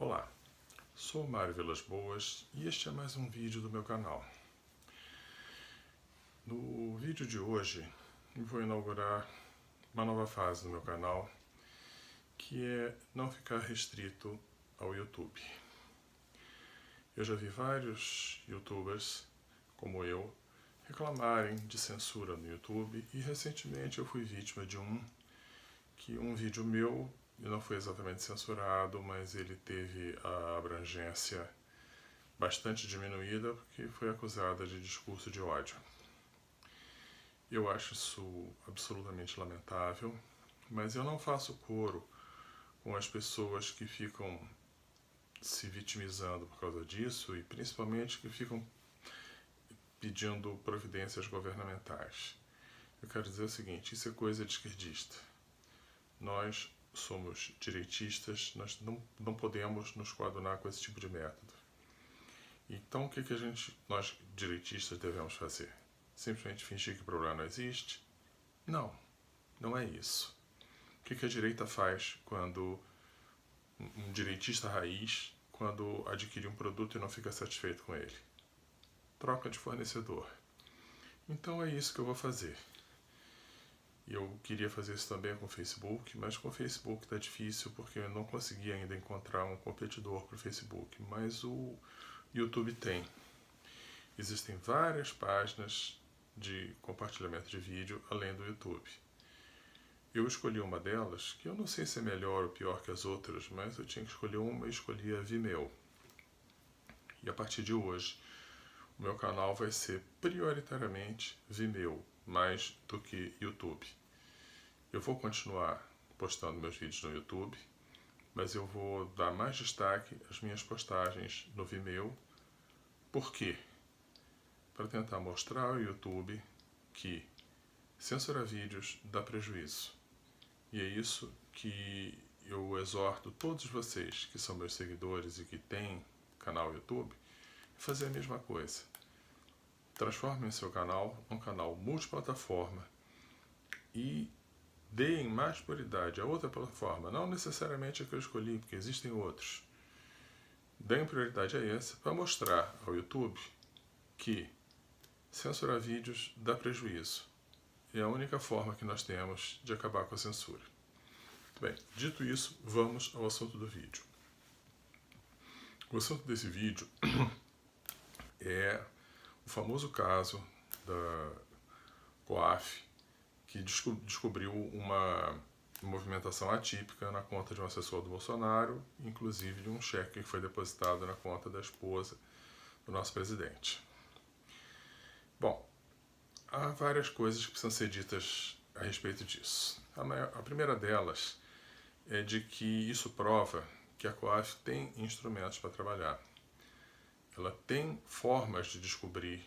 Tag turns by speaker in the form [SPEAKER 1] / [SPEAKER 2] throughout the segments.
[SPEAKER 1] Olá, sou Mário Vilas Boas e este é mais um vídeo do meu canal. No vídeo de hoje eu vou inaugurar uma nova fase no meu canal, que é não ficar restrito ao YouTube. Eu já vi vários youtubers, como eu, reclamarem de censura no YouTube e recentemente eu fui vítima de um vídeo meu não foi exatamente censurado, mas ele teve a abrangência bastante diminuída porque foi acusada de discurso de ódio. Eu acho isso absolutamente lamentável, mas eu não faço coro com as pessoas que ficam se vitimizando por causa disso e principalmente que ficam pedindo providências governamentais. Eu quero dizer o seguinte, isso é coisa de esquerdista. Nós somos direitistas, nós não podemos nos coadunar com esse tipo de método. Então o que nós direitistas devemos fazer? Simplesmente fingir que o problema não existe? Não, não é isso. O que a direita faz quando um direitista raiz, quando adquire um produto e não fica satisfeito com ele? Troca de fornecedor. Então é isso que eu vou fazer. Eu queria fazer isso também com o Facebook, mas com o Facebook está difícil porque eu não consegui ainda encontrar um competidor para o Facebook, mas o YouTube tem. Existem várias páginas de compartilhamento de vídeo além do YouTube. Eu escolhi uma delas, que eu não sei se é melhor ou pior que as outras, mas eu tinha que escolher uma e escolhi a Vimeo. E a partir de hoje, o meu canal vai ser prioritariamente Vimeo, mais do que YouTube. Eu vou continuar postando meus vídeos no YouTube, mas eu vou dar mais destaque às minhas postagens no Vimeo. Por quê? Para tentar mostrar ao YouTube que censurar vídeos dá prejuízo. E é isso que eu exorto todos vocês que são meus seguidores e que têm canal YouTube, a fazer a mesma coisa. Transformem o seu canal num canal multiplataforma e deem mais prioridade a outra plataforma, não necessariamente a que eu escolhi, porque existem outros. Deem prioridade a essa para mostrar ao YouTube que censurar vídeos dá prejuízo. É a única forma que nós temos de acabar com a censura. Bem, dito isso, vamos ao assunto do vídeo. O assunto desse vídeo é o famoso caso da COAF, que descobriu uma movimentação atípica na conta de um assessor do Bolsonaro, inclusive de um cheque que foi depositado na conta da esposa do nosso presidente. Bom, há várias coisas que precisam ser ditas a respeito disso. A primeira delas é de que isso prova que a COAF tem instrumentos para trabalhar. Ela tem formas de descobrir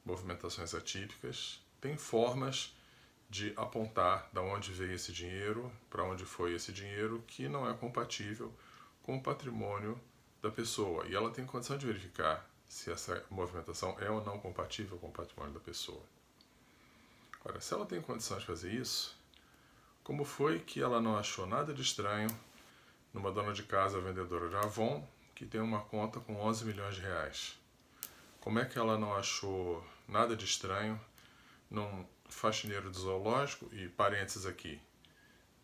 [SPEAKER 1] movimentações atípicas, tem formas de apontar de onde veio esse dinheiro, para onde foi esse dinheiro, que não é compatível com o patrimônio da pessoa. E ela tem condição de verificar se essa movimentação é ou não compatível com o patrimônio da pessoa. Agora, se ela tem condição de fazer isso, como foi que ela não achou nada de estranho numa dona de casa vendedora de Avon, que tem uma conta com 11 milhões de reais? Como é que ela não achou nada de estranho num faxineiro de zoológico, e parênteses aqui,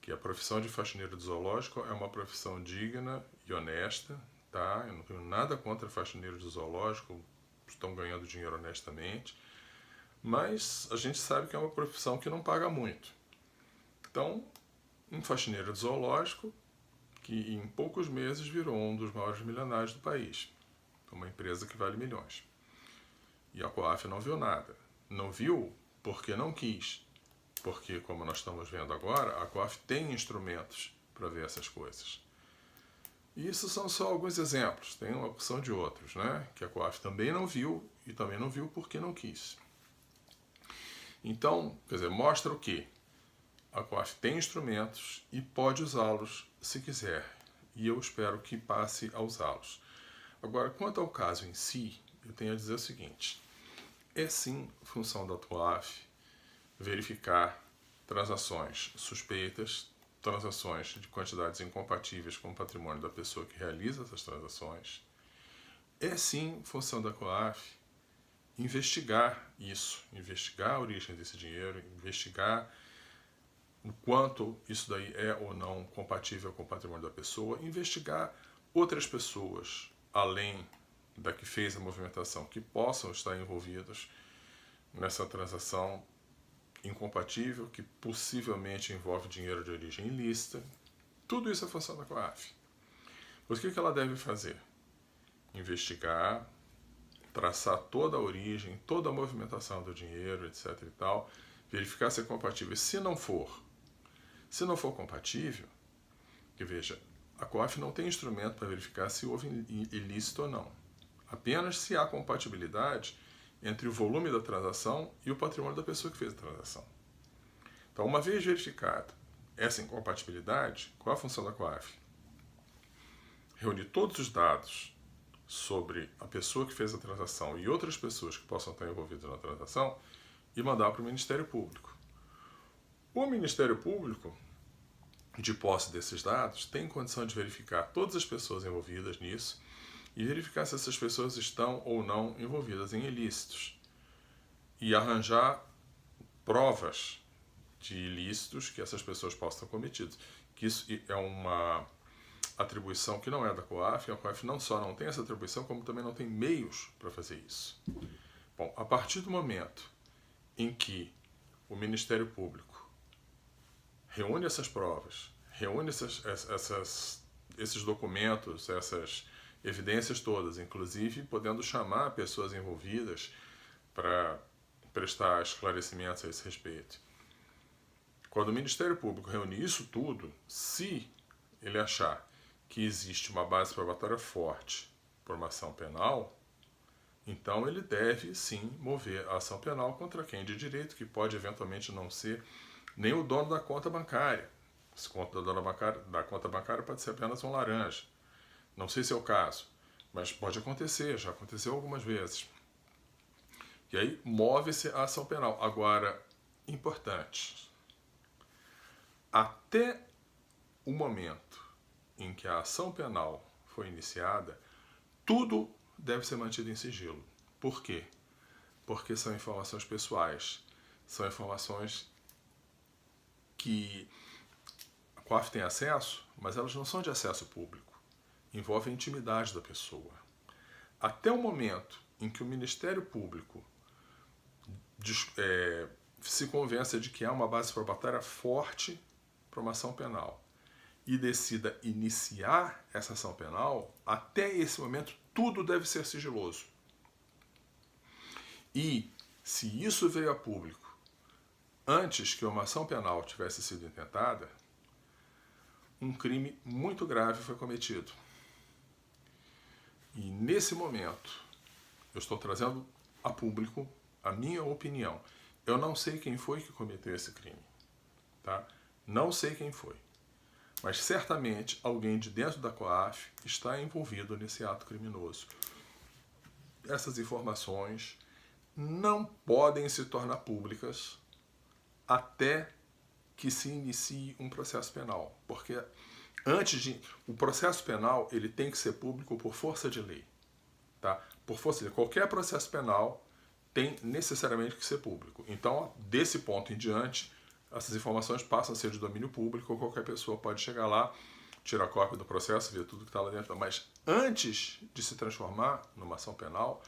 [SPEAKER 1] que a profissão de faxineiro de zoológico é uma profissão digna e honesta, tá? Eu não tenho nada contra faxineiros de zoológico, estão ganhando dinheiro honestamente, mas a gente sabe que é uma profissão que não paga muito. Então, um faxineiro de zoológico, que em poucos meses virou um dos maiores milionários do país, uma empresa que vale milhões. E a COAF não viu nada. Não viu porque não quis. Porque, como nós estamos vendo agora, a COAF tem instrumentos para ver essas coisas. E isso são só alguns exemplos. Tem uma opção de outros, né? Que a COAF também não viu e também não viu porque não quis. Então, quer dizer, mostra o quê? A COAF tem instrumentos e pode usá-los se quiser. E eu espero que passe a usá-los. Agora, quanto ao caso em si, eu tenho a dizer o seguinte. É sim função da COAF verificar transações suspeitas, transações de quantidades incompatíveis com o patrimônio da pessoa que realiza essas transações, é sim função da COAF investigar isso, investigar a origem desse dinheiro, investigar o quanto isso daí é ou não compatível com o patrimônio da pessoa, investigar outras pessoas, além da que fez a movimentação, que possam estar envolvidas nessa transação incompatível, que possivelmente envolve dinheiro de origem ilícita. Tudo isso é função da COAF. O que ela deve fazer? Investigar, traçar toda a origem, toda a movimentação do dinheiro, etc. e tal, verificar se é compatível. Se não for compatível, que veja, a COAF não tem instrumento para verificar se houve ilícito ou não. Apenas se há compatibilidade entre o volume da transação e o patrimônio da pessoa que fez a transação. Então, uma vez verificada essa incompatibilidade, qual a função da COAF? Reunir todos os dados sobre a pessoa que fez a transação e outras pessoas que possam estar envolvidas na transação e mandar para o Ministério Público. O Ministério Público, de posse desses dados, tem condição de verificar todas as pessoas envolvidas nisso e verificar se essas pessoas estão ou não envolvidas em ilícitos e arranjar provas de ilícitos que essas pessoas possam ter cometido. Que isso é uma atribuição que não é da COAF, a COAF não só não tem essa atribuição, como também não tem meios para fazer isso. Bom, a partir do momento em que o Ministério Público reúne essas provas, reúne esses documentos, essas evidências todas, inclusive podendo chamar pessoas envolvidas para prestar esclarecimentos a esse respeito. Quando o Ministério Público reúne isso tudo, se ele achar que existe uma base probatória forte por uma ação penal, então ele deve sim mover a ação penal contra quem de direito, que pode eventualmente não ser nem o dono da conta bancária. Esse dono da conta bancária pode ser apenas um laranja. Não sei se é o caso, mas pode acontecer, já aconteceu algumas vezes. E aí move-se a ação penal. Agora, importante, até o momento em que a ação penal foi iniciada, tudo deve ser mantido em sigilo. Por quê? Porque são informações pessoais, são informações que a COAF tem acesso, mas elas não são de acesso público. Envolvem a intimidade da pessoa. Até o momento em que o Ministério Público se convença de que há uma base probatória forte para uma ação penal e decida iniciar essa ação penal, até esse momento tudo deve ser sigiloso. E se isso veio a público antes que uma ação penal tivesse sido intentada, um crime muito grave foi cometido. E nesse momento, eu estou trazendo a público a minha opinião. Eu não sei quem foi que cometeu esse crime, tá? Não sei quem foi. Mas certamente alguém de dentro da COAF está envolvido nesse ato criminoso. Essas informações não podem se tornar públicas até que se inicie um processo penal, porque o processo penal ele tem que ser público por força de lei, tá? Por força de lei. Qualquer processo penal tem necessariamente que ser público. Então, desse ponto em diante, essas informações passam a ser de domínio público, qualquer pessoa pode chegar lá, tirar cópia do processo, ver tudo que está lá dentro. Mas antes de se transformar numa ação penal,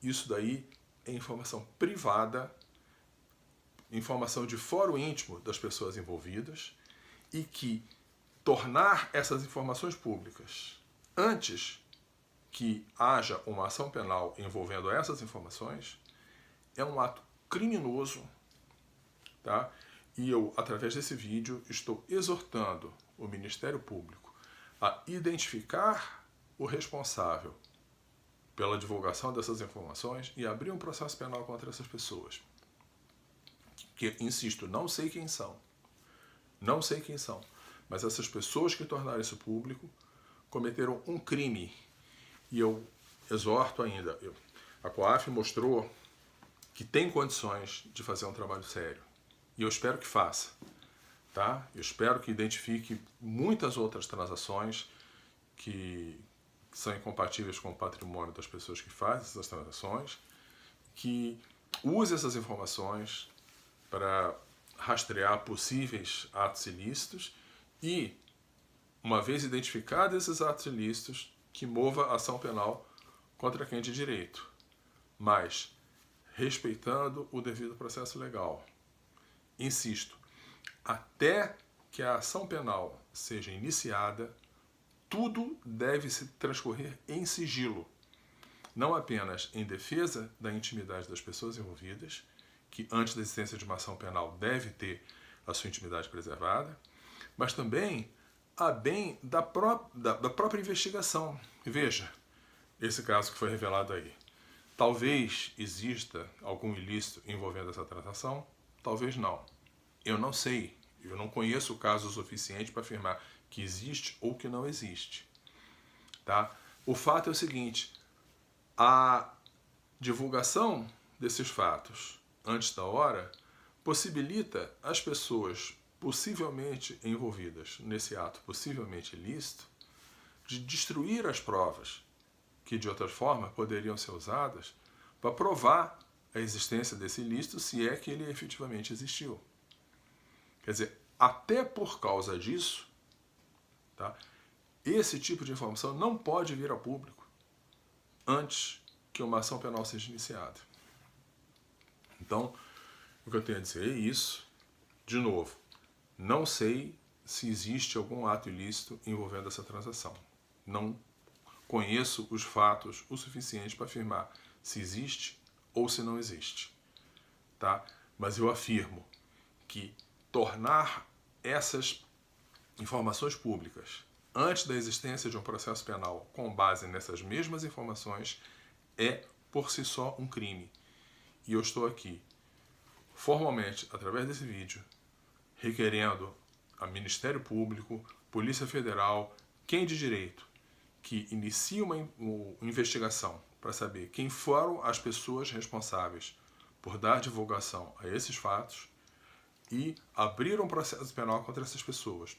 [SPEAKER 1] isso daí é informação privada, informação de foro íntimo das pessoas envolvidas, e que tornar essas informações públicas antes que haja uma ação penal envolvendo essas informações é um ato criminoso, tá? E eu, através desse vídeo, estou exortando o Ministério Público a identificar o responsável pela divulgação dessas informações e abrir um processo penal contra essas pessoas. Que, insisto, não sei quem são. Não sei quem são. Mas essas pessoas que tornaram isso público cometeram um crime. E eu exorto ainda. A COAF mostrou que tem condições de fazer um trabalho sério. E eu espero que faça. tá? Eu espero que identifique muitas outras transações que são incompatíveis com o patrimônio das pessoas que fazem essas transações, que use essas informações para rastrear possíveis atos ilícitos e, uma vez identificados esses atos ilícitos, que mova ação penal contra quem de direito, mas respeitando o devido processo legal. Insisto, até que a ação penal seja iniciada, tudo deve se transcorrer em sigilo, não apenas em defesa da intimidade das pessoas envolvidas, que antes da existência de uma ação penal deve ter a sua intimidade preservada, mas também a bem da própria investigação. Veja, esse caso que foi revelado aí. Talvez exista algum ilícito envolvendo essa transação, talvez não. Eu não sei, eu não conheço o caso suficiente para afirmar que existe ou que não existe. Tá? O fato é o seguinte, a divulgação desses fatos antes da hora possibilita as pessoas possivelmente envolvidas nesse ato possivelmente ilícito de destruir as provas que de outra forma poderiam ser usadas para provar a existência desse ilícito, se é que ele efetivamente existiu. Quer dizer, até por causa disso, tá, esse tipo de informação não pode vir ao público antes que uma ação penal seja iniciada. Então, o que eu tenho a dizer é isso. De novo, não sei se existe algum ato ilícito envolvendo essa transação. Não conheço os fatos o suficiente para afirmar se existe ou se não existe. Tá? Mas eu afirmo que tornar essas informações públicas antes da existência de um processo penal com base nessas mesmas informações é, por si só, um crime. E eu estou aqui, formalmente, através desse vídeo, requerendo a Ministério Público, Polícia Federal, quem de direito, que inicie uma investigação para saber quem foram as pessoas responsáveis por dar divulgação a esses fatos e abrir um processo penal contra essas pessoas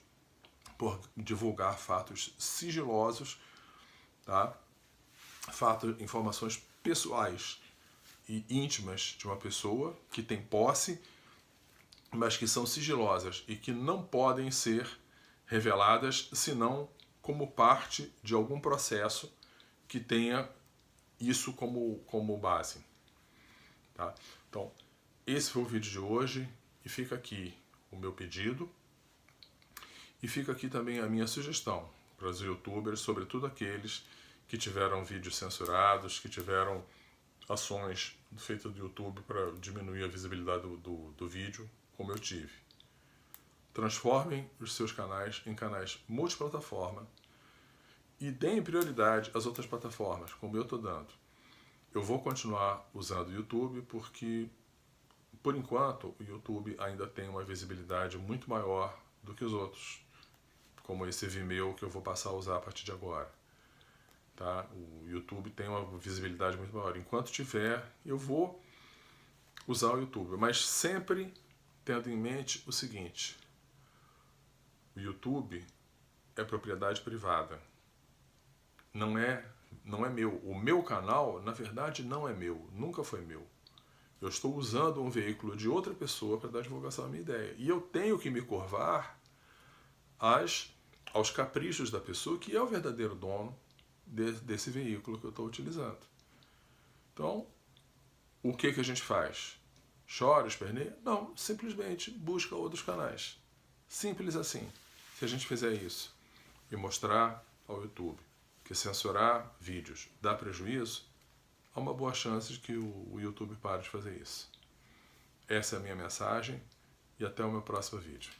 [SPEAKER 1] por divulgar fatos sigilosos, tá? Informações pessoais e íntimas de uma pessoa que tem posse, mas que são sigilosas e que não podem ser reveladas senão como parte de algum processo que tenha isso como base. Tá? Então, esse foi o vídeo de hoje e fica aqui o meu pedido e fica aqui também a minha sugestão para os youtubers, sobretudo aqueles que tiveram vídeos censurados, que tiveram ações feitas do YouTube para diminuir a visibilidade do vídeo, como eu tive. Transformem os seus canais em canais multiplataforma e deem prioridade às outras plataformas, como eu estou dando. Eu vou continuar usando o YouTube porque, por enquanto, o YouTube ainda tem uma visibilidade muito maior do que os outros, como esse Vimeo que eu vou passar a usar a partir de agora. Tá? O YouTube tem uma visibilidade muito maior. Enquanto tiver, eu vou usar o YouTube, mas sempre tendo em mente o seguinte: o YouTube é propriedade privada, não é meu. O meu canal, na verdade, não é meu, nunca foi meu. Eu estou usando um veículo de outra pessoa para dar divulgação à minha ideia, e eu tenho que me curvar aos caprichos da pessoa que é o verdadeiro dono desse veículo que eu estou utilizando. Então, o que a gente faz? Chora, esperneia? Não, simplesmente busca outros canais. Simples assim. Se a gente fizer isso e mostrar ao YouTube que censurar vídeos dá prejuízo, há uma boa chance de que o YouTube pare de fazer isso. Essa é a minha mensagem e até o meu próximo vídeo.